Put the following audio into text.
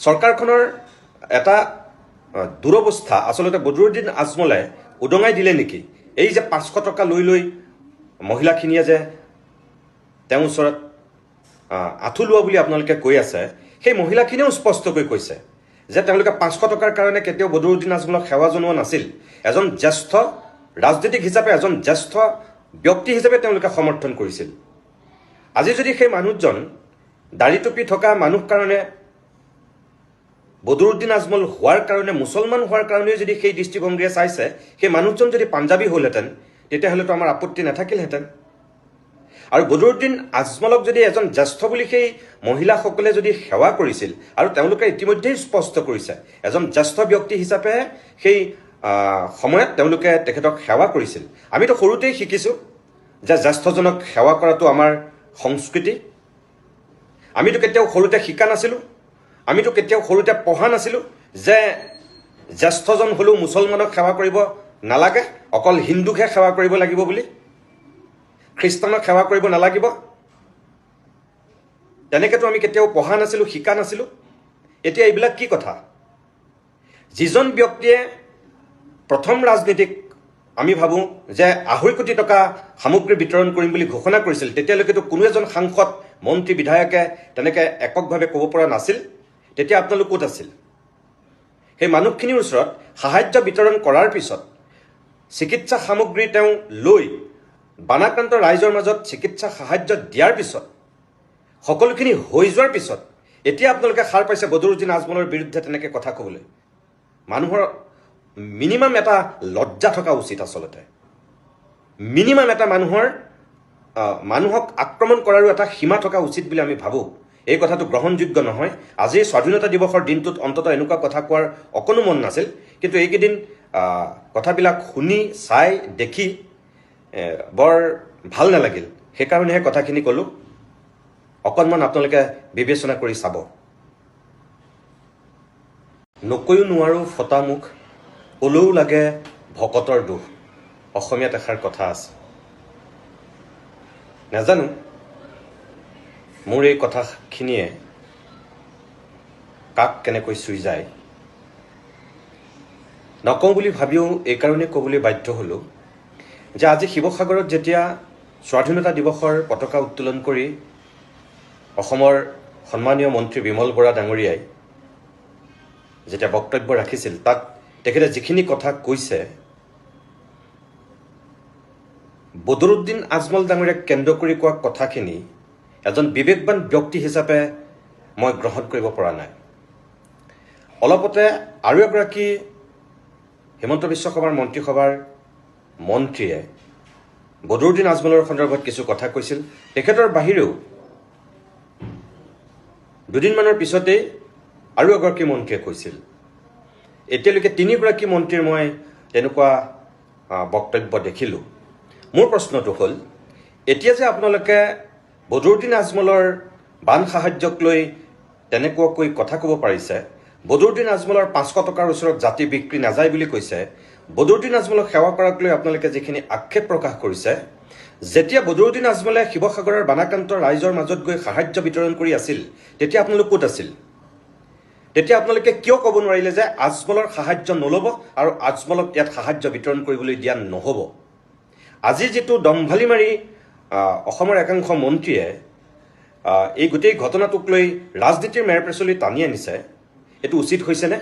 চৰকাৰখনৰ এটা দুৰৱস্থা আচলতে বদৰুদ্দিন আজমলে উদঙাই দিলে নেকি? এই যে 500 টকা লৈ মহিলাখিনিয়ে যে তেওঁৰ ওচৰত আঁঠু লোৱা বুলি আপোনালোকে কৈ আছে, সেই মহিলাখিনিয়েও স্পষ্টকৈ কৈছে যে তেওঁলোকে 500 টকাৰ কাৰণে কেতিয়াও বদৰুদ্দিন আজমলক সেৱা জনোৱা নাছিল। এজন জ্যেষ্ঠ ৰাজনীতিক হিচাপে, এজন জ্যেষ্ঠ ব্যক্তি হিচাপে তেওঁলোকে সমৰ্থন কৰিছিল। আজি যদি সেই মানুহজন দাড়ি টুপি থকা মানুহ কাৰণে, বদৰুদ্দিন আজমল হোৱাৰ কাৰণে, মুছলমান হোৱাৰ কাৰণেও যদি সেই দৃষ্টিভংগীৰে চাইছে, সেই মানুহজন যদি পাঞ্জাবী হ'লহেঁতেন তেতিয়াহ'লেতো আমাৰ আপত্তি নাথাকিলহেঁতেন। আৰু বদৰুদ্দিন আজমলক যদি এজন জ্যেষ্ঠ বুলি সেই মহিলাসকলে যদি সেৱা কৰিছিল, আৰু তেওঁলোকে ইতিমধ্যেই স্পষ্ট কৰিছে এজন জ্যেষ্ঠ ব্যক্তি হিচাপে সেই সময়ত তেওঁলোকে তেখেতক সেৱা কৰিছিল। আমিতো সৰুতেই শিকিছোঁ যে জ্যেষ্ঠজনক সেৱা কৰাটো আমাৰ সংস্কৃতি। আমিতো কেতিয়াও সৰুতে শিকা নাছিলোঁ, আমিতো কেতিয়াও সৰুতে পঢ়া নাছিলোঁ যে জ্যেষ্ঠজন হ'লেও মুছলমানক সেৱা কৰিব নালাগে, অকল হিন্দুকহে সেৱা কৰিব লাগিব বুলি, খ্ৰীষ্টানক সেৱা কৰিব নালাগিব। তেনেকেতো আমি কেতিয়াও পঢ়া নাছিলোঁ, শিকা নাছিলোঁ। এতিয়া এইবিলাক কি কথা? যিজন ব্যক্তিয়ে প্ৰথম ৰাজনীতিক আমি ভাবোঁ যে 2.5 কোটি টকা সামগ্ৰী বিতৰণ কৰিম বুলি ঘোষণা কৰিছিল, তেতিয়ালৈকেতো কোনো এজন সাংসদ, মন্ত্ৰী, বিধায়কে তেনেকৈ এককভাৱে ক'ব পৰা নাছিল। তেতিয়া আপোনালোক ক'ত আছিল? সেই মানুহখিনিৰ ওচৰত সাহায্য বিতৰণ কৰাৰ পিছত, চিকিৎসা সামগ্ৰী তেওঁ লৈ বানাক্ৰান্ত ৰাইজৰ মাজত চিকিৎসা সাহায্য দিয়াৰ পিছত, সকলোখিনি হৈ যোৱাৰ পিছত এতিয়া আপোনালোকে সাৰ পাইছে বদৰুদ্দিন আজমলৰ বিৰুদ্ধে তেনেকৈ কথা ক'বলৈ। মানুহৰ মিনিমাম এটা লজ্জা থকা উচিত। আচলতে মিনিমাম এটা মানুহক আক্ৰমণ কৰাৰো এটা সীমা থকা উচিত বুলি আমি ভাবোঁ। এই কথাটো গ্ৰহণযোগ্য নহয়। আজিৰ স্বাধীনতা দিৱসৰ দিনটোত অন্ততঃ এনেকুৱা কথা কোৱাৰ অকণো মন নাছিল, কিন্তু এইকেইদিন কথাবিলাক শুনি, চাই, দেখি বৰ ভাল নালাগিল। সেইকাৰণেহে কথাখিনি ক'লোঁ। অকণমান আপোনালোকে বিবেচনা কৰি চাব। নকৈও নোৱাৰোঁ ফটা মুখ, ক'লেও লাগে ভকতৰ দুখ। অসমীয়াত এষাৰ কথা আছে। নাজানো মোৰ এই কথাখিনিয়ে কাক কেনেকৈ চুই যায়। নকওঁ বুলি ভাবিও এইকাৰণে ক'বলৈ বাধ্য হ'লোঁ যে আজি শিৱসাগৰত যেতিয়া স্বাধীনতা দিৱসৰ পতাকা উত্তোলন কৰি অসমৰ সন্মানীয় মন্ত্ৰী বিমল বৰা ডাঙৰীয়াই যেতিয়া বক্তব্য ৰাখিছিল, তাত তেখেতে যিখিনি কথা কৈছে, বদৰুদ্দিন আজমল ডাঙৰীয়াক কেন্দ্ৰ কৰি কোৱা কথাখিনি এজন বিবেকবান ব্যক্তি হিচাপে মই গ্ৰহণ কৰিব পৰা নাই। অলপতে আৰু এগৰাকী হিমন্ত বিশ্ব শৰ্মাৰ মন্ত্ৰীসভাৰ মন্ত্ৰীয়ে বদৰুদ্দিন আজমলৰ সন্দৰ্ভত কিছু কথা কৈছিল। তেখেতৰ বাহিৰেও দুদিনমানৰ পিছতেই আৰু এগৰাকী মন্ত্ৰীয়ে কৈছিল। এতিয়ালৈকে 3গৰাকী মন্ত্ৰীৰ মই তেনেকুৱা বক্তব্য দেখিলোঁ। মোৰ প্ৰশ্নটো হ'ল, এতিয়া যে আপোনালোকে বদৰুদ্দিন আজমলৰ বান সাহায্যক লৈ তেনেকুৱাকৈ কথা ক'ব পাৰিছে, বদৰুদ্দিন আজমলৰ 500 টকাৰ ওচৰত জাতি বিক্ৰী নাযায় বুলি কৈছে, বদৰুদ্দিন আজমলক সেৱা কৰাক লৈ আপোনালোকে যিখিনি আক্ষেপ প্ৰকাশ কৰিছে, যেতিয়া বদৰুদ্দিন আজমলে শিৱসাগৰৰ বানাক্ৰান্ত ৰাইজৰ মাজত গৈ সাহায্য বিতৰণ কৰি আছিল, তেতিয়া আপোনালোক ক'ত আছিল? তেতিয়া আপোনালোকে কিয় ক'ব নোৱাৰিলে যে আজমলৰ সাহায্য নল'ব আৰু আজমলক ইয়াত সাহায্য বিতৰণ কৰিবলৈ দিয়া নহ'ব? আজি যিটো দম্ভালি মাৰি অসমৰ একাংশ মন্ত্ৰীয়ে এই গোটেই ঘটনাটোক লৈ ৰাজনীতিৰ মেৰপেচলি টানি আনিছে, এইটো উচিত হৈছেনে?